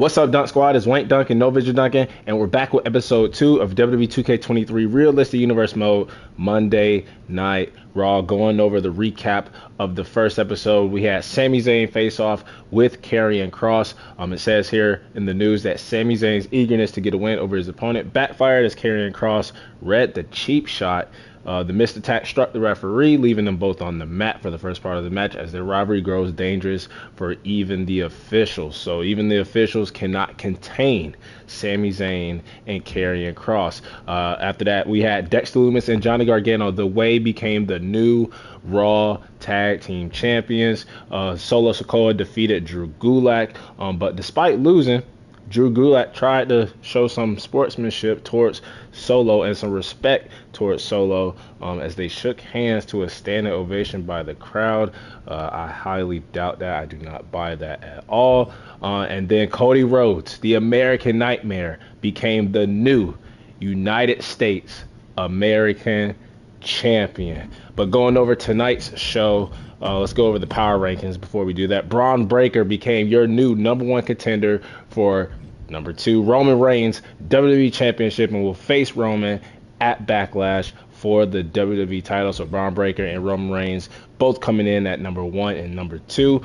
What's up, Dunk Squad? It's wankdunkin, no visual dunking, and we're back with episode 2 of WWE 2K23 Realistic Universe Mode Monday Night Raw. Going over the recap of the first episode, we had Sami Zayn face off with Karrion Kross. It says here in the news that Sami Zayn's eagerness to get a win over his opponent backfired as Karrion Kross read the cheap shot. The missed attack struck the referee, leaving them both on the mat for the first part of the match as their rivalry grows dangerous for even the officials. So even the officials cannot contain Sami Zayn and Karrion Kross. After that, we had Dexter Lumis and Johnny Gargano. The Way became the new Raw Tag Team Champions. Solo Sakoa defeated Drew Gulak, but despite losing, Drew Gulak tried to show some sportsmanship towards Solo and some respect towards Solo as they shook hands to a standing ovation by the crowd. I highly doubt that. I do not buy that at all. And then Cody Rhodes, the American Nightmare, became the new United States American Champion. But going over tonight's show, let's go over the power rankings before we do that. Braun Breaker became your new #1 contender for number 2 Roman Reigns WWE Championship and will face Roman at Backlash for the WWE title. So Braun Breaker and Roman Reigns both coming in at number 1 and number 2.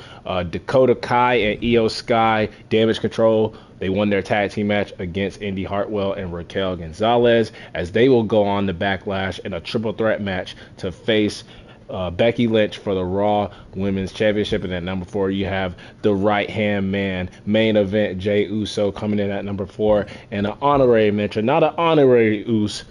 Dakota Kai and Io Sky, Damage Control, they won their tag team match against Indy Hartwell and Raquel Gonzalez as they will go on to Backlash in a triple threat match to face Becky Lynch for the Raw Women's Championship. And at number 4, you have the right-hand man, main event Jey Uso coming in at number 4. And an honorary mention, not an honorary Uso,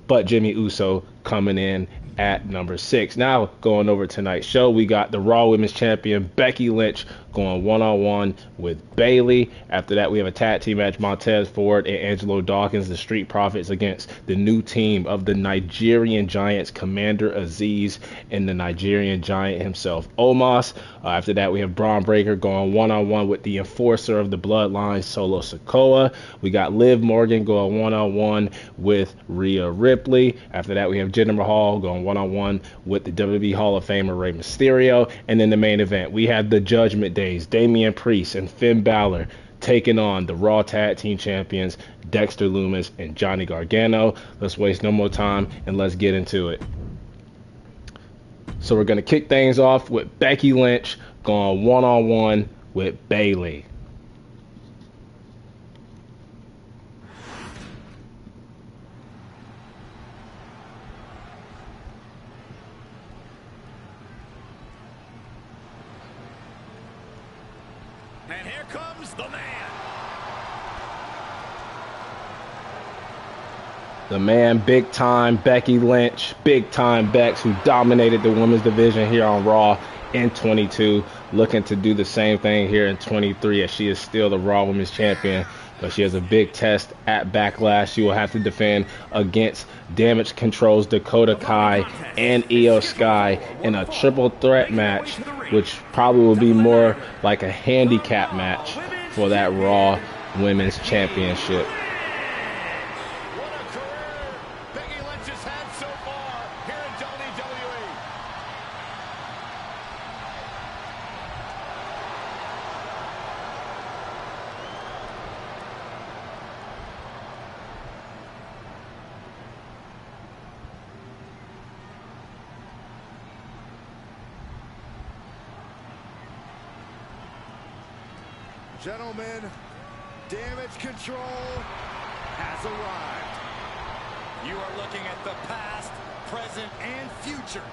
but Jimmy Uso coming in at number 6. Now, going over tonight's show, we got the Raw Women's Champion Becky Lynch going one-on-one with Bayley. After that, we have a tag team match, Montez Ford and Angelo Dawkins, the Street Profits, against the new team of the Nigerian Giants, Commander Aziz and the Nigerian Giant himself, Omos. After that, we have Braun Breaker going one-on-one with the enforcer of the Bloodline, Solo Sakoa. We got Liv Morgan going one-on-one with Rhea Ripley. After that, we have Jinder Mahal going one-on-one with the WWE Hall of Famer Rey Mysterio. And in the main event, we have the Judgment Days, Damian Priest and Finn Balor taking on the Raw Tag Team Champions, Dexter Lumis and Johnny Gargano. Let's waste no more time and let's get into it. So we're going to kick things off with Becky Lynch going one-on-one with Bayley. And here comes the man. The man, big time Becky Lynch, big time Bex, who dominated the women's division here on Raw in 22, looking to do the same thing here in 23 as she is still the Raw Women's Champion. But she has a big test at Backlash. She will have to defend against Damage Control's Dakota Kai and Io Sky in a triple threat match, which probably will be more like a handicap match for that Raw Women's Championship. What a career Becky Lynch has had so far here in WWE. Gentlemen, Damage Control has arrived. You are looking at the past, present, and future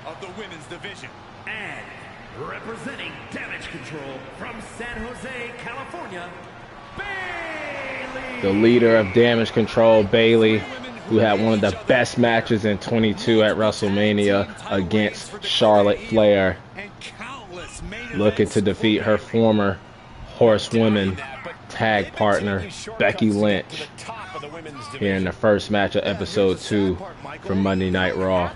of the women's division. And representing Damage Control from San Jose, California, Bayley. The leader of Damage Control, Bayley, who had one of the best matches in 22 at WrestleMania against Charlotte Flair, looking to defeat her former Horsewoman tag partner Becky Lynch here in the first match of episode 2 from Monday Night Raw.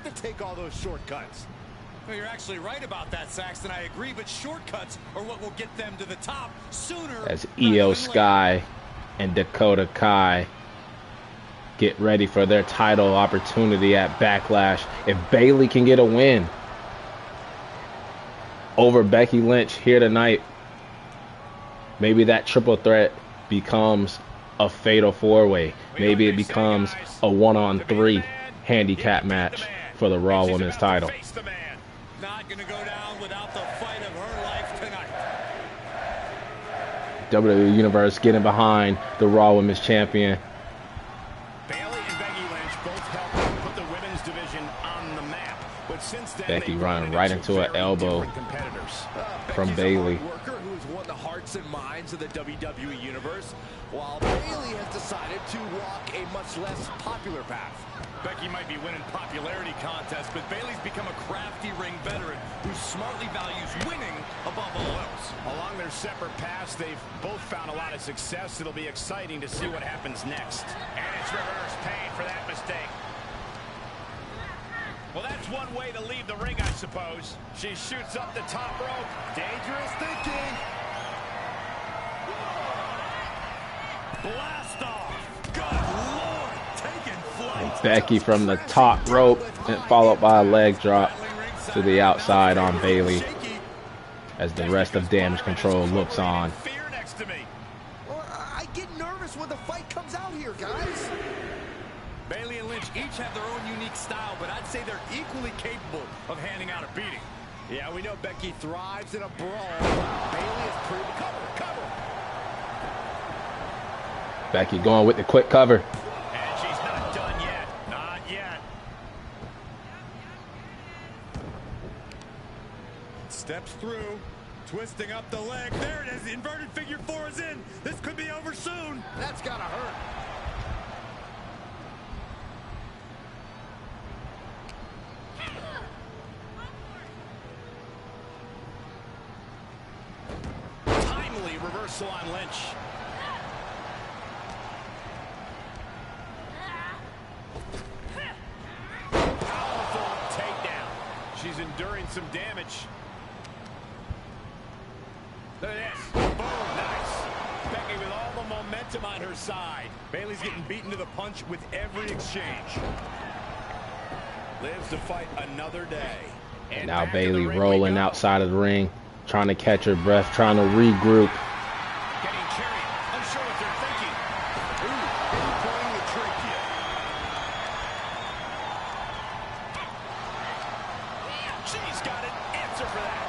Well, you're actually right about that, Saxton. I agree, but shortcuts are what will get them to the top sooner. As Io Sky and Dakota Kai get ready for their title opportunity at Backlash. If Bayley can get a win over Becky Lynch here tonight, Maybe that triple threat becomes a fatal four-way. Maybe it becomes a 1-on-3 handicap match for the Raw Women's title. Not gonna go down without the fight of her life tonight. WWE Universe getting behind the Raw Women's Champion. Bayley and Becky Lynch both helped put the women's division on the map. But since then, Becky running right into an elbow from Bayley. Worker who has won the hearts and minds of the WWE Universe, while Bayley has decided to walk a much less popular path. Becky might be winning popularity contests, but Bayley's become a crafty ring veteran who smartly values winning above all else. Along their separate paths, they've both found a lot of success. It'll be exciting to see what happens next. And it's reverse pain for that mistake. Well, that's one way to leave the ring, I suppose. She shoots up the top rope. Dangerous thinking. Blast off. Good Lord. Taking flight. Becky from the top rope and followed by a leg drop to the outside on Bayley as the rest of Damage Control looks on. Fear next to me. Well, I get nervous when the fight comes out here, guys. Bayley and Lynch each have their own unique style, but I'd say they're equally capable of handing out a beating. Yeah, we know Becky thrives in a brawl. Bayley is pretty cover. Becky going with the quick cover. And she's not done yet. Not yet. Steps through, twisting up the leg. There it is. The inverted figure four is in. This could be over soon. That's gotta hurt. Timely reversal on Lynch. Powerful takedown. She's enduring some damage. Look at this. Boom, nice. Becky with all the momentum on her side. Bayley's getting beaten to the punch with every exchange. Lives to fight another day. And now Bayley rolling outside of the ring, trying to catch her breath, trying to regroup. Getting carried. Unsure what they're thinking. Ooh, pulling the trachea. She's got an answer for that.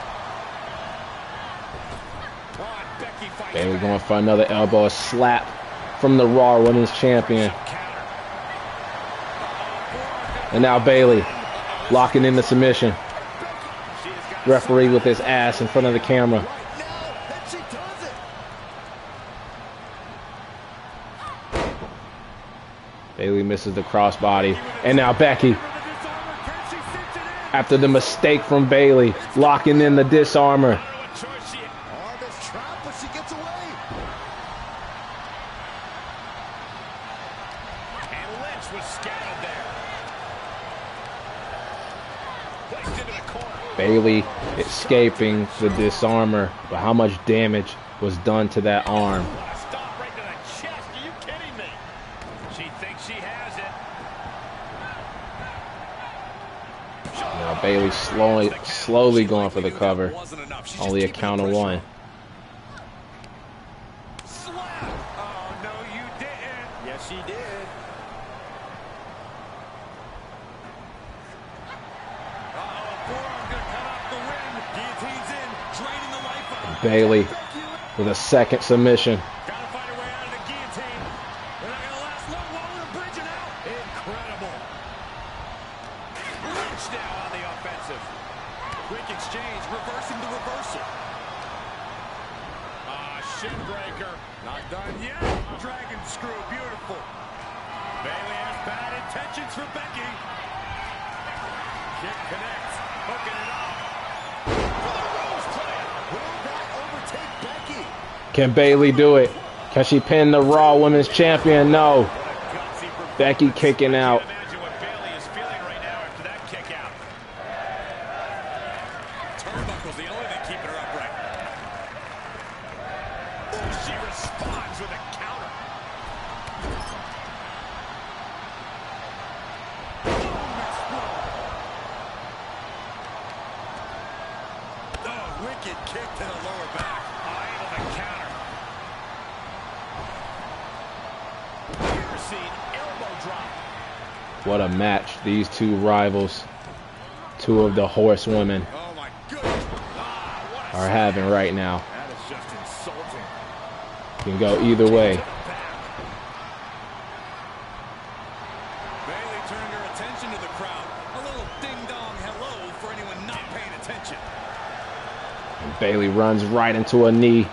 Oh, Becky fights Bayley back. going for another elbow, a slap from the Raw Women's Champion. And now Bayley locking in the submission. Referee with his ass in front of the camera. Right now, and she does it. Bayley misses the crossbody. And now Becky, after the mistake from Bayley, locking in the disarmor. Arm is trapped, but she gets away. And Lynch was scattered there. Placed into the corner. Bayley escaping the disarmor, but how much damage was done to that arm? What a stop right to the chest. Are you kidding me? She thinks she has it. Now Bayley slowly going for the cover. Wasn't enough. She's Only a just keeping count the of pressure one. on. Slap. Oh, no, you didn't. Yes, she did. Forearm gonna cut off the win. Guillotine's in, draining the life out of Bayley with a second submission. Gotta find her way out of the guillotine. They're not gonna last long while we're bridging out. Incredible. Lynch now on the offensive. Quick exchange, reversing the reversal. Shin breaker. Not done yet. Dragon screw, beautiful. Bayley has bad intentions for Becky. Kick connects, hooking it up. For the Rose plan. Will that overtake Becky? Can Bayley do it? Can she pin the Raw Women's Champion? No. What a gutsy performance. Becky kicking out. Imagine what Bayley is feeling right now after that kick out. Turnbuckle's the only thing keeping her upright. She responds with a counter. Oh, wicked kick to the lower back. Able to counter. What a match these two rivals, two of the horsewomen, are having right now. Can go either way. Bayley turning her attention to the crowd. A little ding-dong hello for anyone not paying attention. And Bayley runs right into a knee.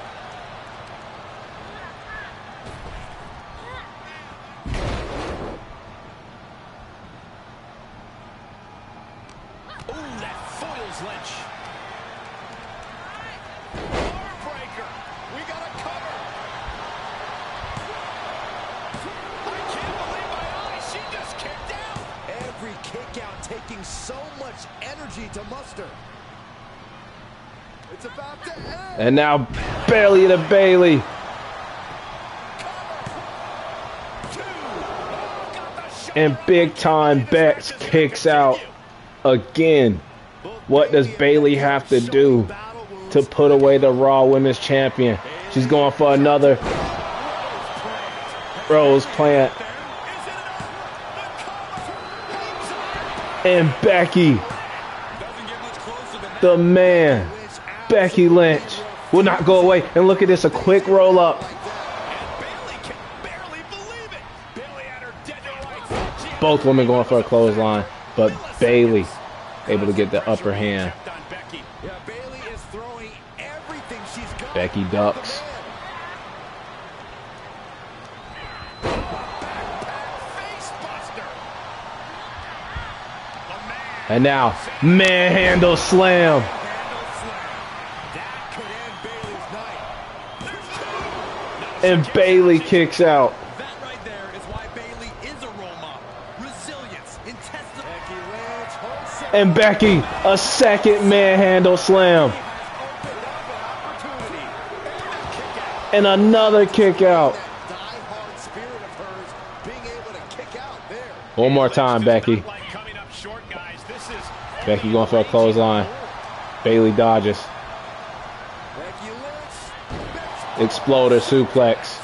Ooh, that foils Lynch. Breaker. We got a cover. I can't believe my eyes. She just kicked out. Every kick out taking so much energy to muster. It's about to end. And now Bayley to Bayley. And big time Bex kicks out again. What does Bayley have to do to put away the Raw Women's Champion? She's going for another Rose Plant. And Becky, the man, Becky Lynch, will not go away. And look at this, a quick roll up. Both women going for a clothesline, but Bayley able to get the upper hand. Becky ducks. And now, manhandle slam. And Bayley kicks out. And Becky, a second manhandle slam. And another kick out. One more time, Becky. Becky going for a clothesline. Bayley dodges. Exploder suplex.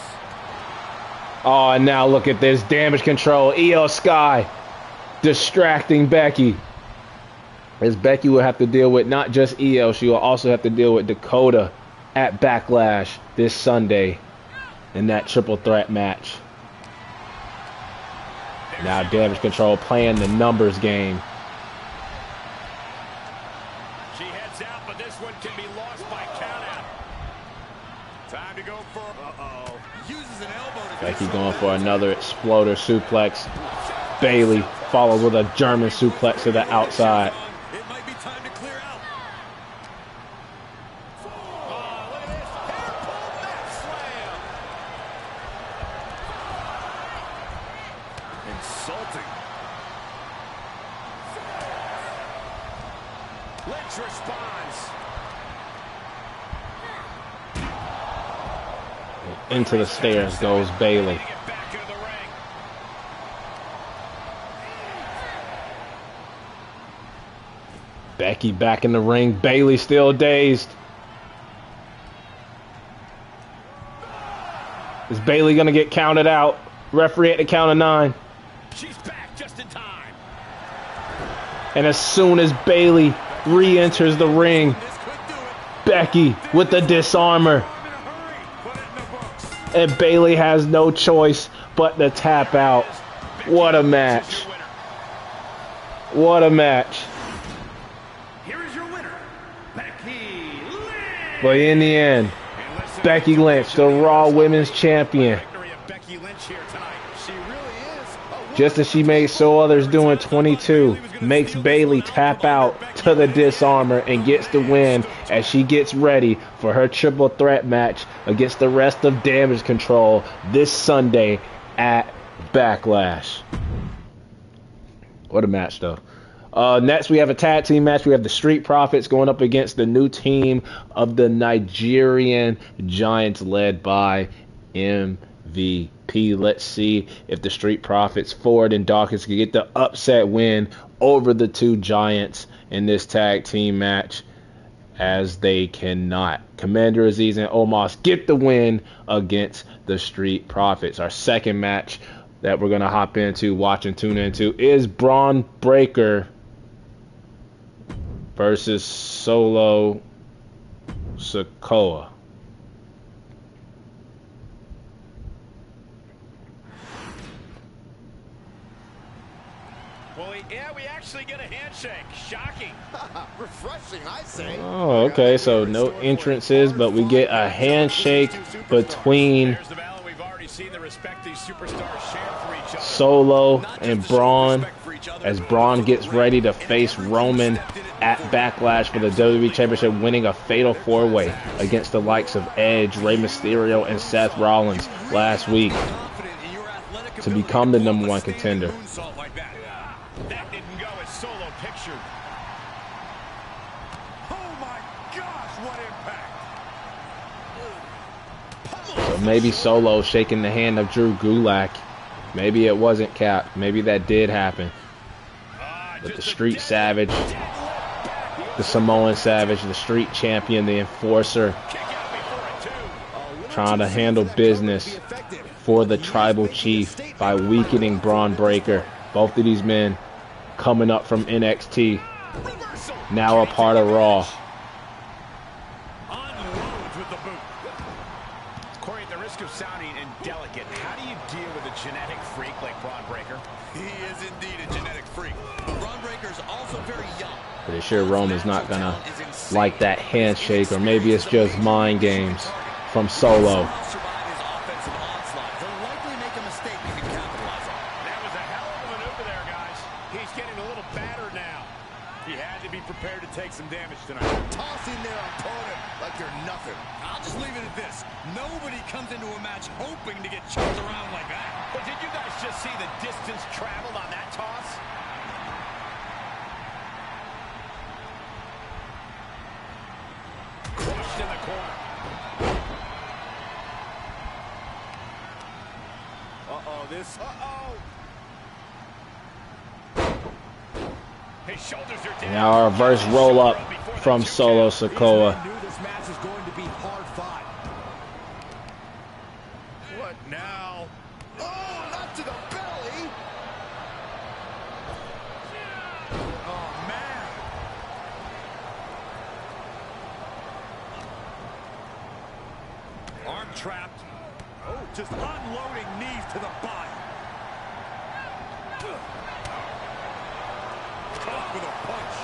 Oh, and now look at this. Damage control. Io Sky distracting Becky. As Becky will have to deal with not just Io, she will also have to deal with Dakota at Backlash this Sunday in that triple threat match. Now Damage Control playing the numbers game. She heads out, but this one can be lost by countout. Time to go for uses an elbow. Becky going for another exploder suplex. Bayley follows with a German suplex to the outside. It might be time to clear out. Look at this. Hair pulled back slam. Insulting. Lynch responds. Into the stairs goes Bayley. Get back into the ring. Becky back in the ring. Bayley still dazed. Is Bayley going to get counted out? Referee at the count of 9. She's back just in time. And as soon as Bayley re-enters the ring, Becky with the disarmer. And Bayley has no choice but to tap out. What a match. What a match. Here is your winner, Becky Lynch. But in the end, Becky Lynch, the Raw Women's Champion. Becky Lynch here tonight. She really is. Just as she made so others do in 22, makes Bayley tap out to the disarmer and gets the win as she gets ready for her triple threat match against the rest of Damage Control this Sunday at Backlash. What a match, though. Next, we have a tag team match. We have the Street Profits going up against the new team of the Nigerian Giants led by MVP. Let's see if the Street Profits, Ford and Dawkins, can get the upset win over the two Giants in this tag team match, as they cannot. Commander Aziz and Omos get the win against the Street Profits. Our second match that we're going to hop into, watch, and tune into is Braun Breaker versus Solo Sakoa. Well, yeah, we actually get a handshake. Shocking. Refreshing, I say. Oh, okay, so no entrances, but we get a handshake between Solo and Braun as Braun gets ready to face Roman at Backlash for the WWE Championship, winning a fatal 4-way against the likes of Edge, Rey Mysterio, and Seth Rollins last week to become the #1 contender. That didn't go as Solo pictured. Oh my gosh, what impact! So maybe Solo shaking the hand of Drew Gulak. Maybe it wasn't Cap. Maybe that did happen. But the Street Savage, the Samoan Savage, the Street Champion, the Enforcer, trying to handle business for the Tribal Chief by weakening Braun Breaker. Both of these men coming up from NXT, now a part of Raw. Unloads with the boot. Corey, at the risk of sounding indelicate, how do you deal with a genetic freak like Braun Breaker? He is indeed a genetic freak. But Braun Breaker is also very young. Pretty sure Roman's not gonna like that handshake, or maybe it's just mind games from Solo. Prepared to take some damage tonight. Tossing their opponent like they're nothing. I'll just leave it at this. Nobody comes into a match hoping to get chucked around like that. But did you guys just see the distance traveled on that toss? Crushed in the corner. Uh-oh, this... Uh-oh! His shoulders are down. Now a reverse roll up from Solo Sakoa. Knew this match is going to be hard fought. What now? Oh, not to the belly! Oh, man! Arm trapped. Oh, just unloading knees to the body. Caught with a punch.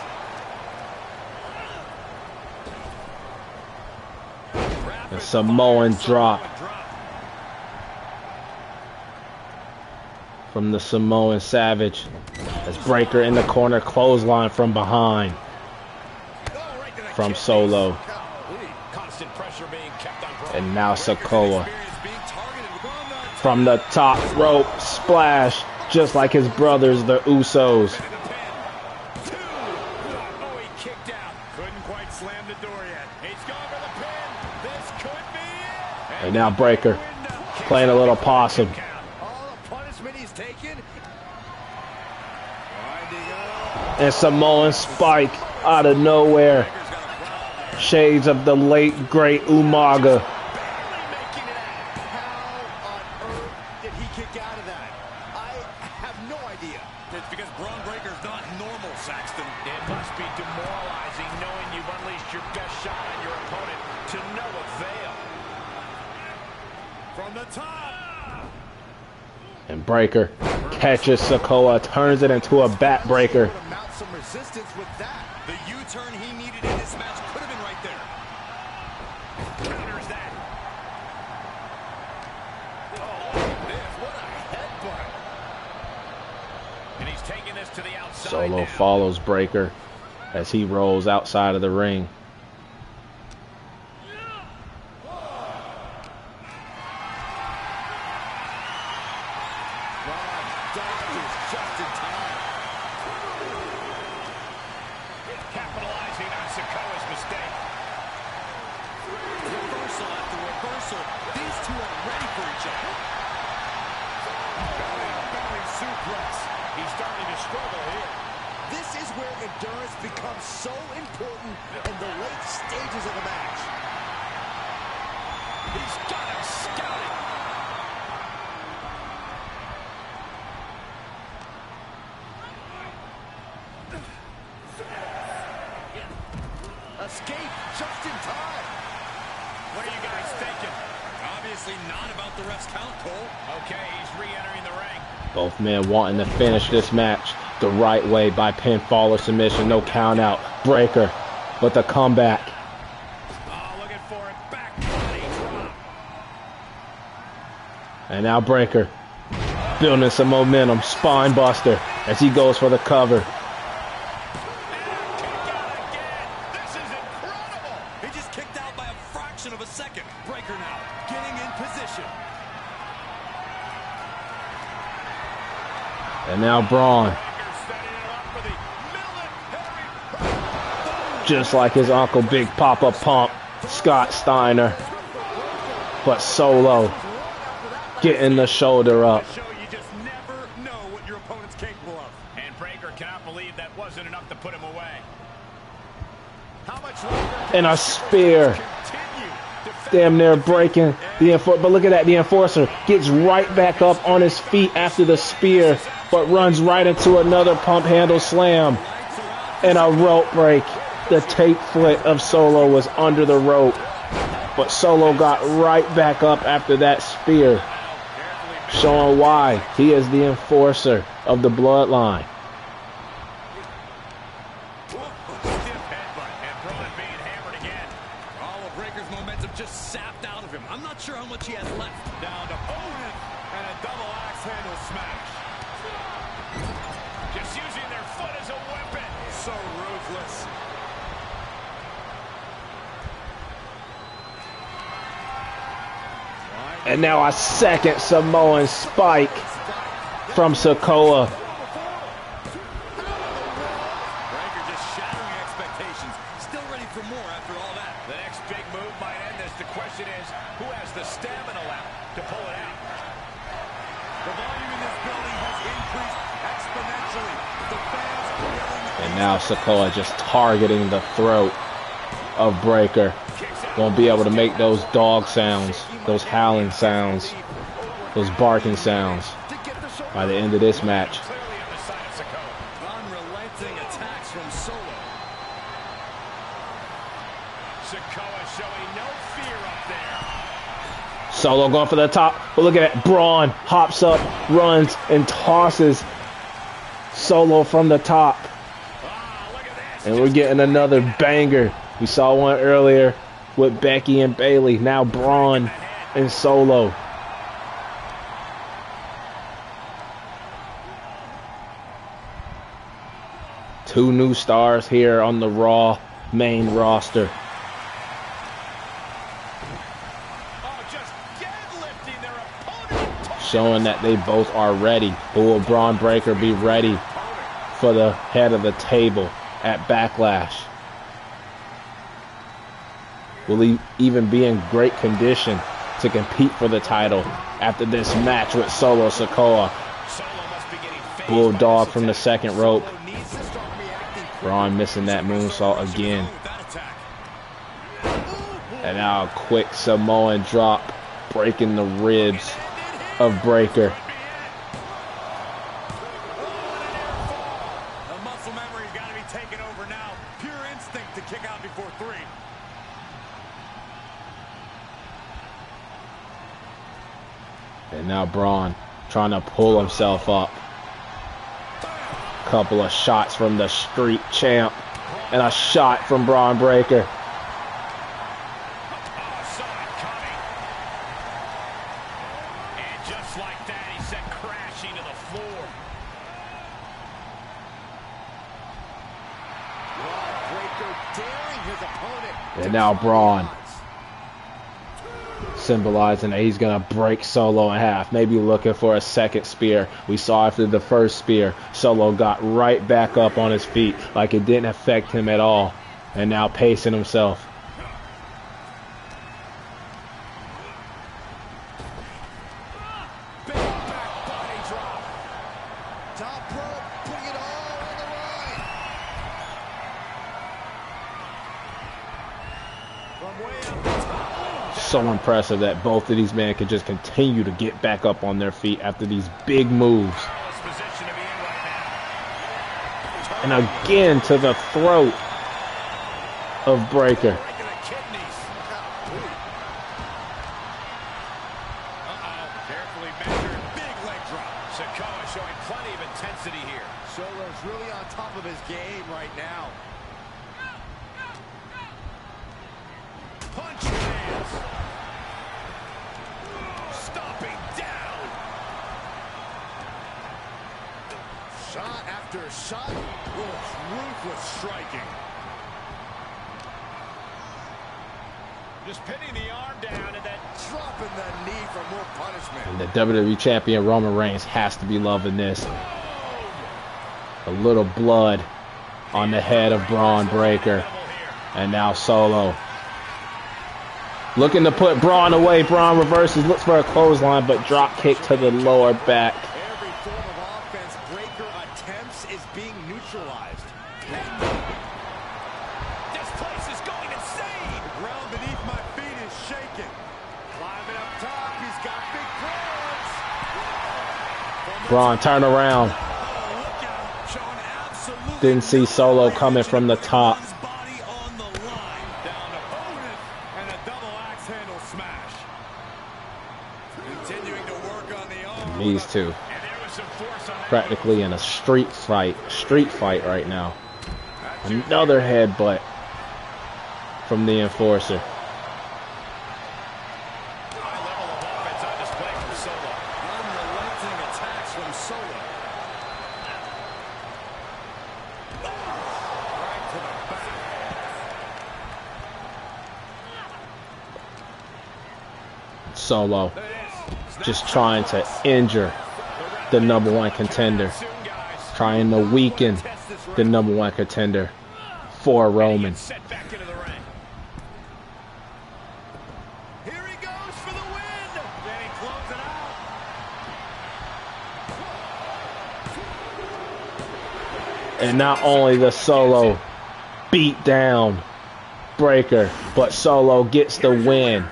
The Samoan drop from the Samoan Savage as Breaker in the corner, clothesline from behind from Solo. Constant pressure being kept on Braun. And now Sakoa from the top rope splash, just like his brothers, the Usos. Oh, he kicked out. Couldn't quite slam the door yet. He's gone for the pin. This could be it. And now Breaker playing a little possum. All the punishment he's taken. And Samoan Spike out of nowhere. Shades of the late, great Umaga. How on earth did he kick out of that? I have no idea. It's because Braun Breaker's not normal, Saxton. It must be demoralizing knowing you've unleashed your best shot on your opponent to no avail. From the top. And Breaker catches Sakoa, turns it into a bat breaker. Mount some resistance with that. The U-turn he needed in this match could have been right there. Counters that. Oh, look at this. What a headbutt. And he's taking this to the outside. Solo now. follows Breaker as he rolls outside of the ring. Dodgers just in time. Capitalizing on Sakoa's mistake. Reversal after reversal. These two are ready for each other. Belly suplex. He's starting to struggle here. This is where endurance becomes so important in the late stages of the match. He's got him scouted. escape just in time. What are you guys thinking? Obviously not about the ref's count, Cole. Okay, he's re-entering the ring. Both men wanting to finish this match the right way by pinfall or submission. No count out. Breaker. But the comeback. Oh, looking for it. Back body drop. And now Breaker. Building some momentum. Spine buster as he goes for the cover. This is incredible. He just kicked out by a fraction of a second. Breaker now getting in position. And now Braun. Just like his uncle, Big Papa Pump, Scott Steiner. But Solo getting the shoulder up. You just never know what your opponent's capable of. And Breaker cannot believe that wasn't enough to put him away. How much longer And a spear. continue? Damn near breaking the enforcer. But look at that. The enforcer gets right back up on his feet after the spear, but runs right into another pump handle slam. And a rope break. The tape foot of Solo was under the rope, but Solo got right back up after that spear, showing why he is the enforcer of the bloodline. Stiff headbutt and Braun being hammered again. All of Breaker's momentum just sapped out of him. I'm not sure how much he has left. Down to opponent and a double axe handle smash. Just using their foot as a weapon. So ruthless. And now a second Samoan spike from Sakoa. Breaker just shattering expectations. Still ready for more after all that. The next big move might end this. The question is, who has the stamina left to pull it out? The volume in this building has increased exponentially. The fans are yelling. And now Sakoa just targeting the throat of Breaker. Gonna be able to make those dog sounds, those howling sounds, those barking sounds by the end of this match. Clearly on the side of Sakoa. Unrelenting attacks from Solo. Sakoa showing no fear up there. Solo going for the top. But look at that. Braun hops up, runs, and tosses Solo from the top. Look at this. And we're getting another banger. We saw one earlier with Becky and Bayley. Now Braun and Solo. Two new stars here on the Raw main roster. Oh, just deadlifting their opponent. Showing that they both are ready. But will Braun Breaker be ready for the head of the table at Backlash? Will he even be in great condition to compete for the title after this match with Solo Sakoa? Solo must be getting phased Bulldog by from the this second rope. Solo needs to start reacting. Braun missing that moonsault again. With that attack. And now a quick Samoan drop, breaking the ribs of Breaker. The muscle memory's got to be taken over now. Pure instinct to kick out before 3. And now Braun trying to pull himself up. Couple of shots from the street champ. And a shot from Braun Breaker. Oh, saw it coming. And just like that, he sent crashing to the floor. Breaker daring his opponent. And now Braun symbolizing that he's going to break Solo in half. Maybe looking for a second spear. We saw after the first spear, Solo got right back up on his feet like it didn't affect him at all. And now pacing himself. Big back body drop. Top rope, putting it all on the line. From way up the top. So impressive that both of these men can just continue to get back up on their feet after these big moves. Best position to be in right now. And again to the throat. of Breaker. Breaking the kidneys. Carefully measured. Big leg drop. Sakoa showing plenty of intensity here. Solo's really on top of his game right now. Punch lands. Stomping down. Shot after shot. Ruthless striking. Just pinning the arm down and then Dropping the knee for more punishment. And the WWE Champion Roman Reigns has to be loving this. A little blood on the head of Braun Breaker. And now Solo. Looking to put Braun away. Braun reverses, looks for a clothesline, but drop kick to the lower back. Every form of offense Breaker attempts is being neutralized. this place is going insane. The ground beneath my feet is shaking. Climbing up top, he's got big plans. Braun, turn around. Oh, look out. Showing absolute Didn't see Solo coming from the top. his body on the line. Down opponent and a double axe handle smash. Continuing to work on the arm. These two And there was some force on that. practically in a street fight right now. Another headbutt from the Enforcer. High level of offense on display from Solo. Unrelenting attacks from Solo. Right to the back. Solo just trying to injure the #1 contender, trying to weaken the #1 contender for Roman. Set back into the ring. Here he goes for the win. Then he closes it out. And not only the Solo beat down Breaker, but Solo gets the win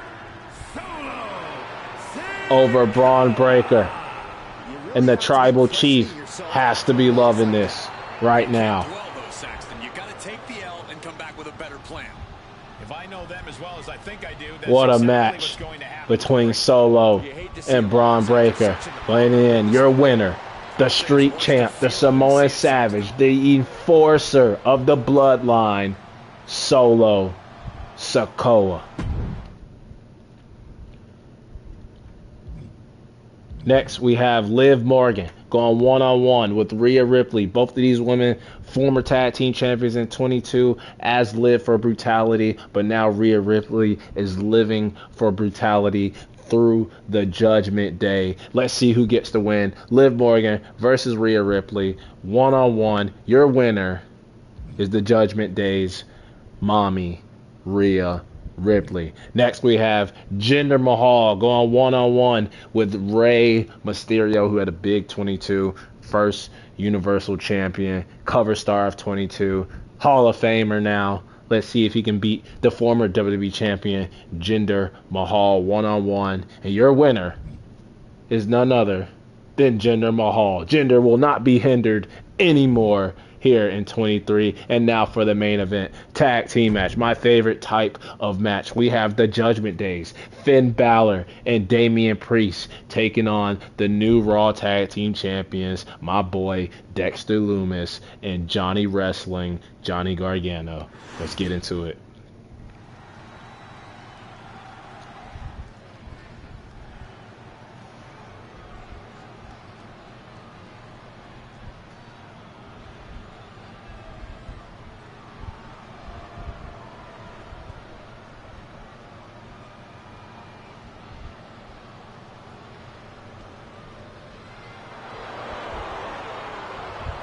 over Braun Breaker. And the Tribal Chief has to be loving this right now. Well, though, Saxton, you got to take the L and come back with a better plan. If I know them as well as I think I do, that's What a exactly match what's going to happen. between Solo and Braun Breaker. Playing in your winner, the Street Champ, the Samoan Savage, the Enforcer of the Bloodline, Solo Sakoa. Next, we have Liv Morgan going one-on-one with Rhea Ripley. Both of these women, former tag team champions in 22 as Liv for Brutality, but now Rhea Ripley is living for Brutality through the Judgment Day. Let's see who gets the win. Liv Morgan versus Rhea Ripley, one-on-one. Your winner is the Judgment Day's mommy, Rhea Ripley. Next, we have Jinder Mahal going one-on-one with Rey Mysterio, who had a big 22, first Universal Champion, cover star of 22, Hall of Famer now. Let's see if he can beat the former WWE Champion, Jinder Mahal, one-on-one. And your winner is none other than Jinder Mahal. Jinder will not be hindered anymore here in 23. And now for the main event, tag team match, my favorite type of match. We have the Judgment Days, Finn Balor and Damian Priest taking on the new Raw tag team champions, my boy Dexter Lumis and Johnny Wrestling, Johnny Gargano. Let's get into it.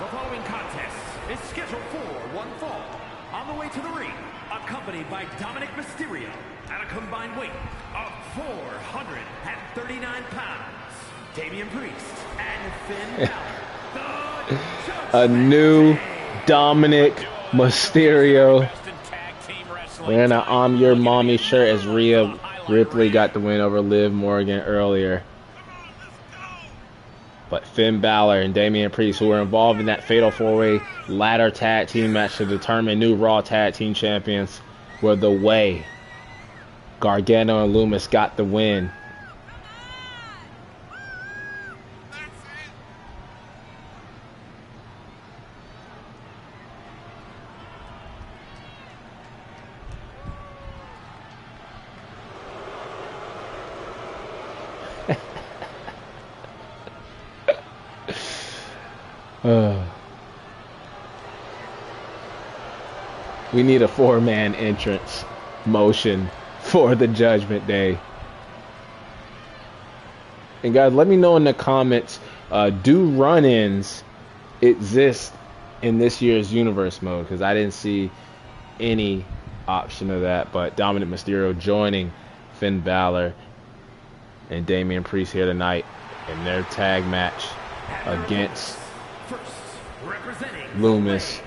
The following contest is scheduled for one fall. On the way to the ring, accompanied by Dominic Mysterio at a combined weight of 439 pounds, Damian Priest and Finn Balor. A new Dominic Mysterio wearing an I'm Your Mommy shirt as Rhea Ripley got the win over Liv Morgan earlier. But Finn Balor and Damian Priest, who were involved in that Fatal 4-Way ladder tag team match to determine new Raw tag team champions, were the way. Gargano and Loomis got the win. We need a 4-man entrance motion for the Judgment Day. And guys, let me know in the comments, do run-ins exist in this year's Universe mode? Because I didn't see any option of that. But Dominic Mysterio joining Finn Balor and Damian Priest here tonight in their tag match against Loomis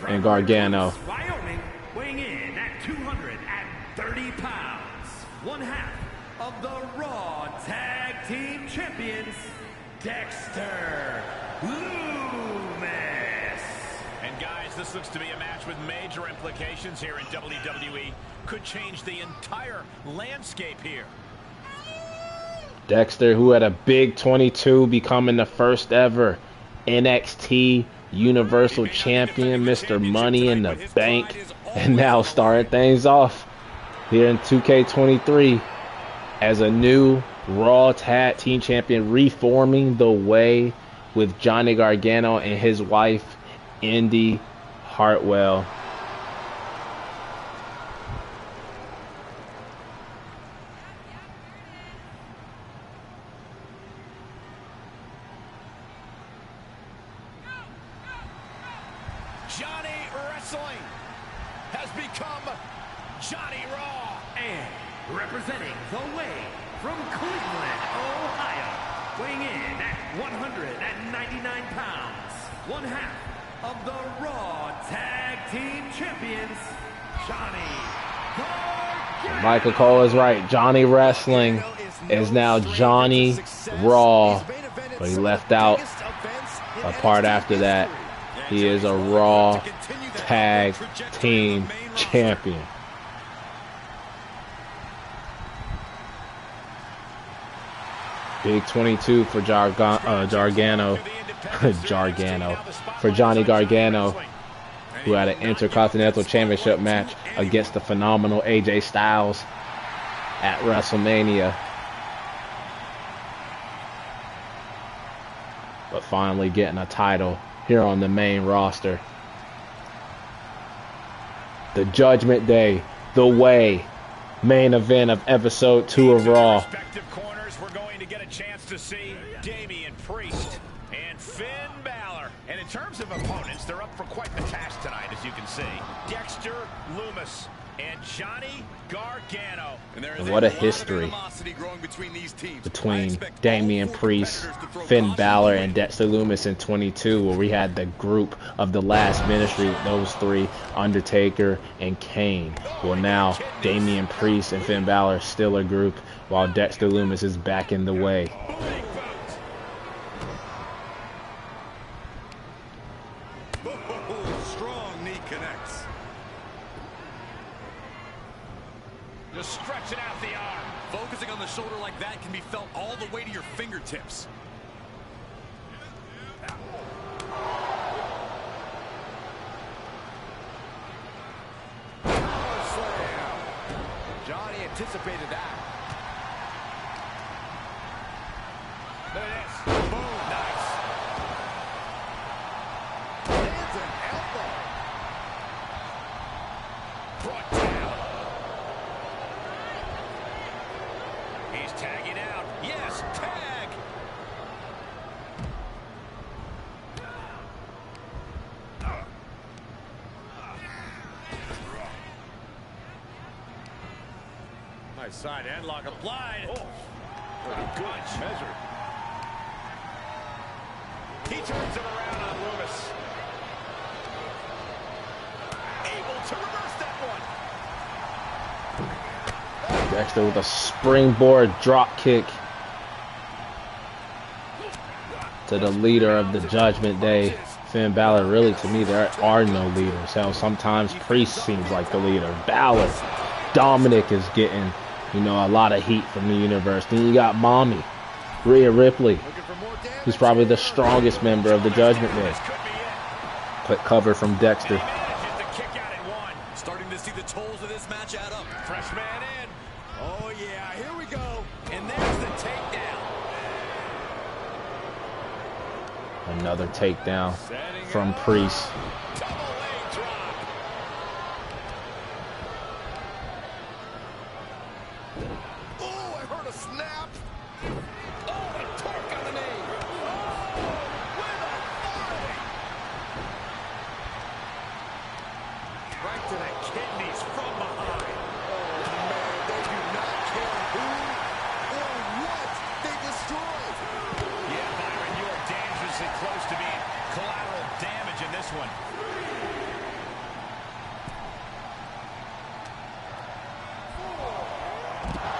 and Gargano. Wyoming, weighing in at 230 pounds, one half of the Raw Tag Team Champions, Dexter Loomis. And guys, this looks to be a match with major implications here in WWE. Could change the entire landscape here. Dexter, who had a big 22, becoming the first ever NXT Universal Champion, Mr. Money in the Bank, and now starting things off here in 2K23 as a new Raw Tag Team Champion, reforming the way with Johnny Gargano and his wife, Indy Hartwell. Johnny Wrestling has become Johnny Raw. And representing the way from Cleveland, Ohio, weighing in at 199 pounds, one half of the Raw Tag Team Champions, Johnny Gargano. Michael Cole is right. Johnny Wrestling is now Johnny Raw, but he left out a part after that. He is a Raw Tag Team Champion. Big 22 for Gargano. For Johnny Gargano, who had an Intercontinental Championship match against the phenomenal AJ Styles at WrestleMania. But finally getting a title here on the main roster. The Judgment Day, The Way, main event of episode 2 of Raw. Respective corners, we're going to get a chance to see Damian Priest and Finn Balor. And in terms of opponents, they're up for quite the task tonight, as you can see. Dexter Loomis and Johnny Gargano. And what a history between Damian Priest, Finn Balor, and Dexter Loomis in 22, where we had the group of the last ministry with those three, Undertaker and Kane. Well, now Damian Priest and Finn Balor are still a group, while Dexter Loomis is back in the way. Strong knee connects. Just stretching out the arm. Focusing on the shoulder like that can be felt all the way to your fingertips. Johnny anticipated that. Look at this. Boom. Nice. Lands an elbow. Brought down. He's tagging out. Yes, tag. Nice side headlock applied. Oh, good measure. He turns him around on Loomis. Able to reverse that one. Dexter with a springboard drop kick to the leader of the Judgment Day, Finn Balor, really, to me, there are no leaders. Hell, sometimes Priest seems like the leader. Balor, Dominic is getting, you know, a lot of heat from the universe. Then you got Mommy, Rhea Ripley, who's probably the strongest member of the Judgment Day. Quick cover from Dexter. Starting to see the tolls of this match add up. Fresh man in. Oh, yeah, here we go. And there's the takedown. Another takedown from Priest. Double leg drop. Oh, I heard a snap. Oh, a torque on the knee. Oh, with authority. Right to the kidneys from behind. Oh, man, they do not care who or what they destroy. Yeah, Byron, you are dangerously close to being collateral damage in this one.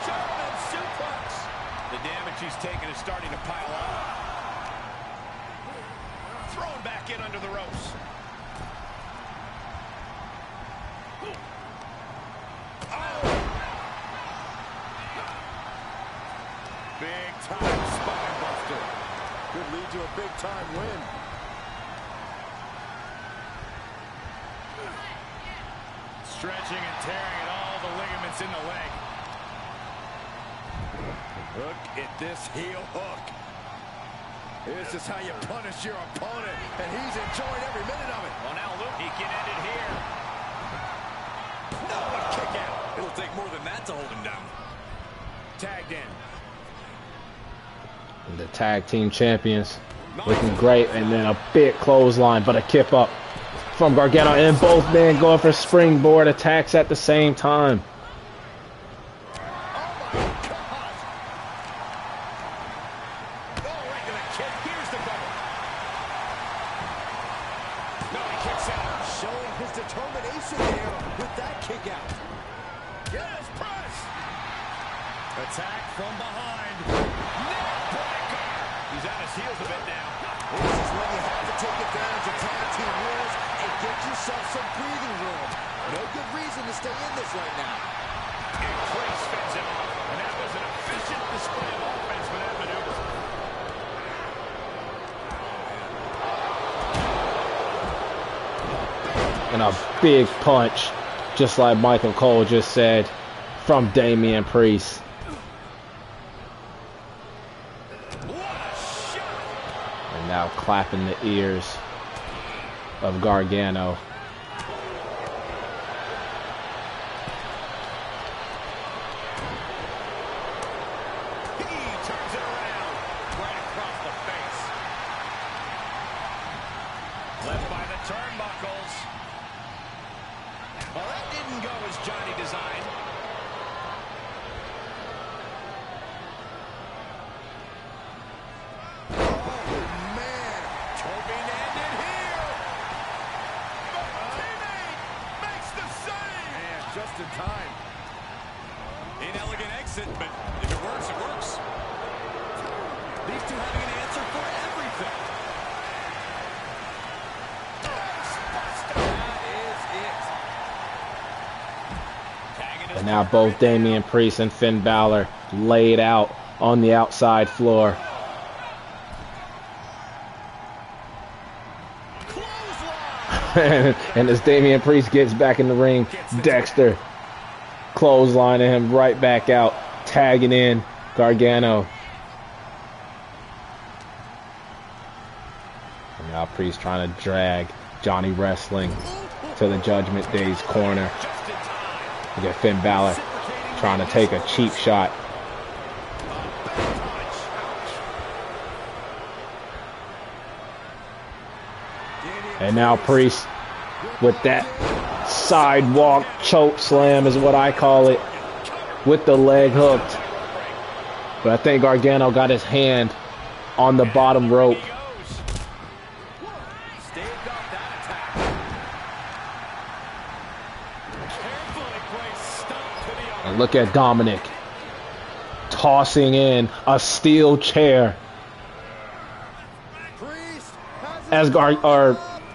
German suplex. The damage he's taken is starting to pile up. Thrown back in under the ropes. Big time spine buster. Could lead to a big time win. Stretching and tearing at all the ligaments in the leg. Look at this heel hook. This is how you punish your opponent, and he's enjoying every minute of it. Well, now look, he can end it here. No, a kick out. It'll take more than that to hold him down. Tagged in. And the tag team champions looking great, and then a big clothesline, but a kip up from Gargano, and both men going for springboard attacks at the same time. Showing his determination there with that kick out. Yes, press. Attack from behind. Neck breaker. He's on his heels a bit now. This is when you have to take advantage of tag team rules and get yourself some breathing room. No good reason to stay in this right now. And Priest fends him off. And that was an efficient display of offense with that maneuver. And a big punch, just like Michael Cole just said, from Damian Priest. And now clapping the ears of Gargano. He turns it around right across the face. Led by the turnbuckles. Well, that didn't go as Johnny designed. Oh, man. Hoping to end it here. Teammate makes the save. And just in time. Inelegant exit, but if it works, it works. These two having an answer for everything. And now both Damian Priest and Finn Balor laid out on the outside floor. And as Damian Priest gets back in the ring, Dexter clotheslining him right back out, tagging in Gargano. And now Priest trying to drag Johnny Wrestling to the Judgment Day's corner. You got Finn Balor trying to take a cheap shot. And now Priest with that sidewalk choke slam is what I call it, with the leg hooked. But I think Gargano got his hand on the bottom rope. And look at Dominic tossing in a steel chair. Priest has as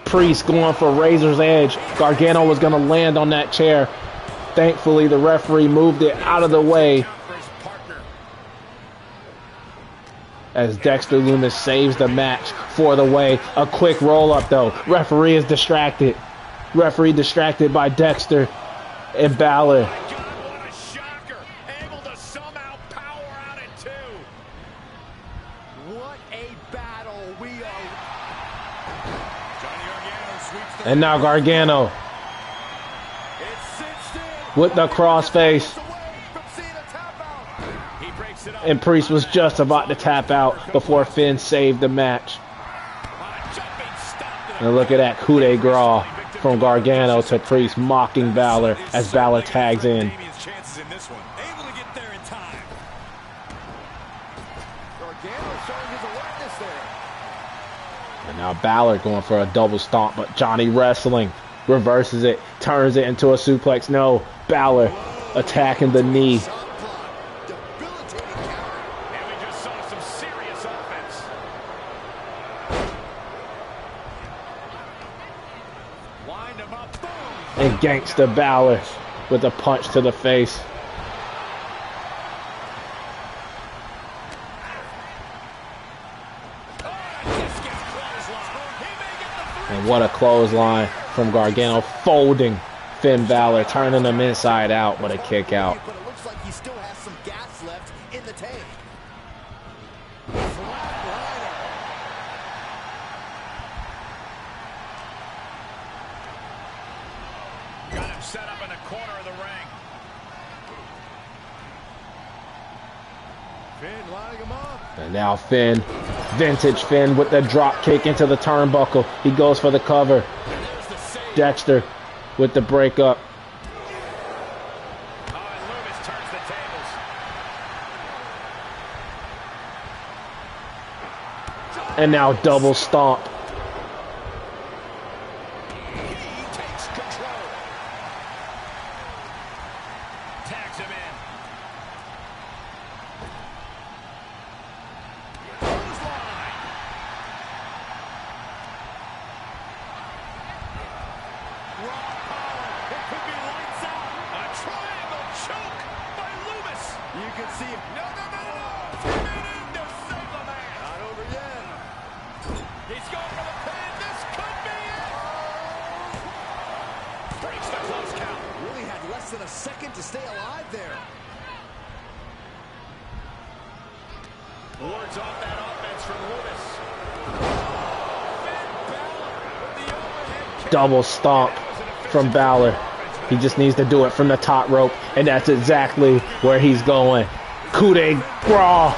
Priest going for Razor's Edge. Gargano was going to land on that chair. Thankfully, the referee moved it out of the way as Dexter Lumis saves the match for the way. A quick roll-up, though. Referee is distracted. Referee distracted by Dexter and Balor. My God, what a shocker. Able to somehow power out at 2. What a battle we are. Johnny Gargano sweeps the... And now Gargano It's cinched in. with the crossface. Away from seeing a tap out. He breaks it up. And Priest was just about to tap out before Finn saved the match. Jumping stop to the... And look at that coup de grace from Gargano to Priest, mocking Balor as Balor tags in. Damian's chances in this one. Able to get there in time. Gargano showing his awareness there. And now Balor going for a double stomp, but Johnny Wrestling reverses it, turns it into a suplex. No, Balor attacking the knee. Debilitating counter. And we just saw some serious offense. Wind him up. Boom. And Gangsta Balor with a punch to the face. This gets clothesline. He may get the 3. And what a clothesline from Gargano, folding Finn Balor, turning him inside out with a kick out. But it looks like he still has some gas left in the tank. Got him set up in the corner of the ring. Finn lining him up. And now Finn, vintage Finn with the drop kick into the turnbuckle. He goes for the cover. There's the save. Dexter with the breakup. Oh, and Lumis turns the tables. And now double stomp. He takes control. Tags him in. Clothesline. Raw power. It could be lights out. A triangle choke by Lumis. You can see him. No. Coming in to save the man. Not over yet. He's going for the pin. This could be it. Breaks the close count. Really had less than a second to stay alive there. Wards off that offense from Lumis. Finn Balor with the overhead kick. Double stomp from Balor. He just needs to do it from the top rope, and that's exactly where he's going. Coup de grace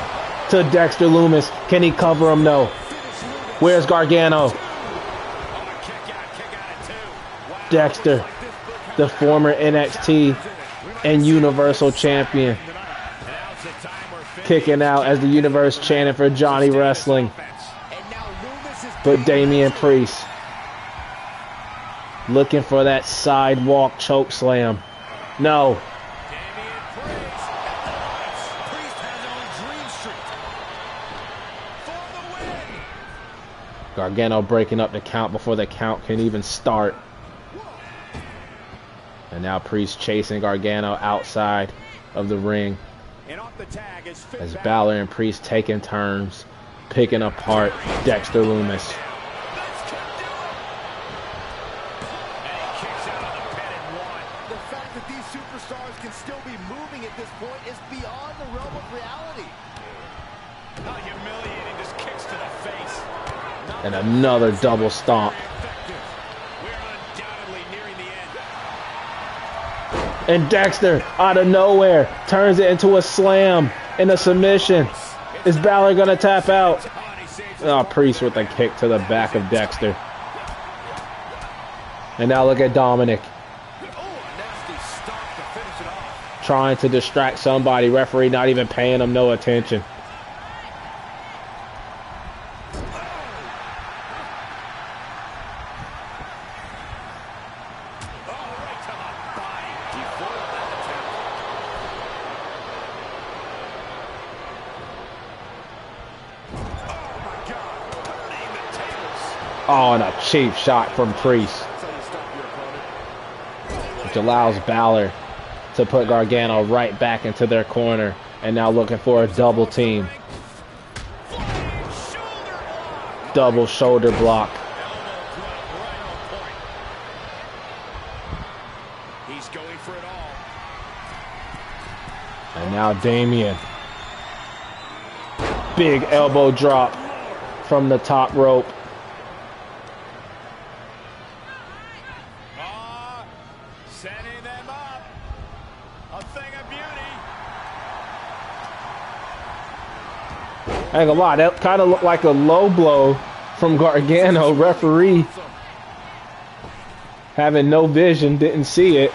to Dexter Lumis. Can he cover him? No. Where's Gargano? Oh, kick out at 2. Wow. Dexter, the former NXT and Universal Champion, And now's the time where Finn kicking out as the Universe chanting for Johnny Wrestling. offense. And now Lumis is But Damian Priest looking for that sidewalk choke slam. No. Damian Priest. Priest has on Dream Street. For the win. Gargano breaking up the count before the count can even start. And now Priest chasing Gargano outside of the ring And off the tag is Finn as Balor. Balor and Priest taking turns picking apart Dexter Lumis. This could do it. And he kicks out of the pin and 1. The fact that these superstars can still be moving at this point is beyond the realm of reality. How humiliating, just kicks to the face. And another double stomp. Effective. We're undoubtedly nearing the end. And Dexter, out of nowhere, turns it into a slam and a submission. Is Balor going to tap out? Oh, and he saves Oh, Priest with a kick to the back of Dexter. And now look at Dominic Oh, a nasty stop to finish it off. trying to distract somebody. Referee not even paying him no attention. Oh, right to the body. He foiled that attempt. Oh, my God. Turning the tables. Oh, and a cheap shot from Priest, which allows Balor to put Gargano right back into their corner, and now looking for a double team. Double shoulder block. He's going for it all. And now Damian. Big elbow drop from the top rope. Setting them up. A thing of beauty. I ain't gonna lie, that kind of looked like a low blow from Gargano. Referee having no vision, didn't see it.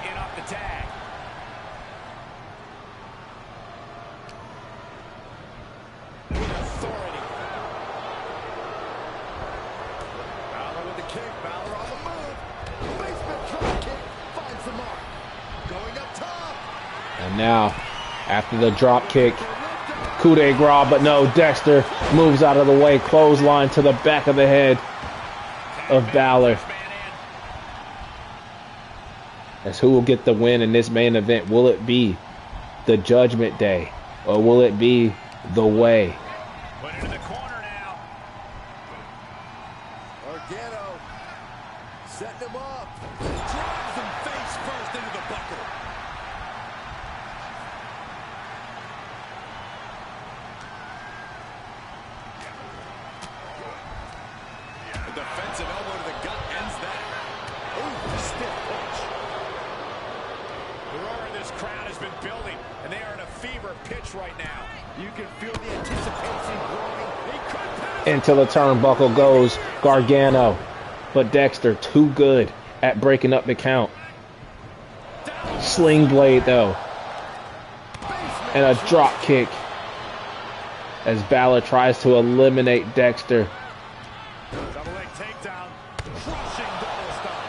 In off the tag. With authority. Balor with the kick. Balor on the move. Basement drop kick. Finds the mark. Going up top. And now, after the drop kick, coup de grace, but no, Dexter moves out of the way, clothesline to the back of the head of Balor. As who will get the win in this main event? Will it be the Judgment Day, or will it be the Way? Put it in the corner now. Gargano setting him up. Drives him face first into the buckle. A defensive elbow to the gut ends that. Ooh, stiff punch. The roar in this crowd has been building, and they are in a fever pitch right now. You can feel the anticipation growing. He could pin Into the turnbuckle goes Gargano, but Dexter too good at breaking up the count. Sling blade though, and a drop kick as Balor tries to eliminate Dexter. double leg takedown. Crushing double stomp.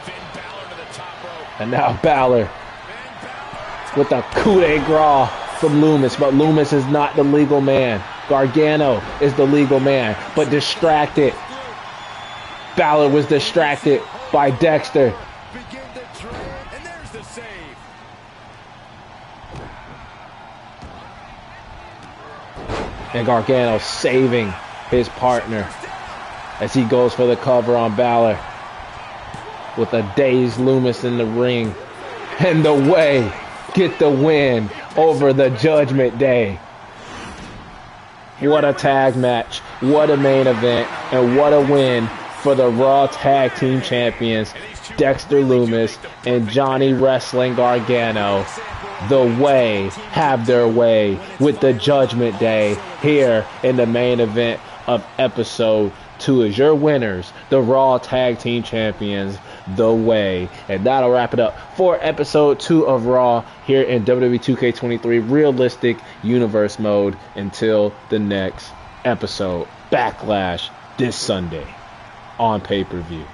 Finn Balor to the top rope. And now Balor Finn Balor. with a coup de grace from Loomis, but Loomis is not the legal man. Gargano is the legal man, but distracted. Balor was distracted by Dexter. Begin to drain. And there's the save. And Gargano saving his partner as he goes for the cover on Balor with a dazed Loomis in the ring. And the Way get the win over the Judgment Day. What a tag match, what a main event, and what a win for the Raw Tag Team Champions, Dexter Loomis and Johnny Wrestling Gargano. The Way have their way with the Judgment Day here in the main event of episode 2 as your winners, the Raw Tag Team Champions, The Way. And that'll wrap it up for episode 2 of Raw here in WWE 2K23 Realistic Universe Mode. Until the next episode, Backlash this Sunday on pay-per-view.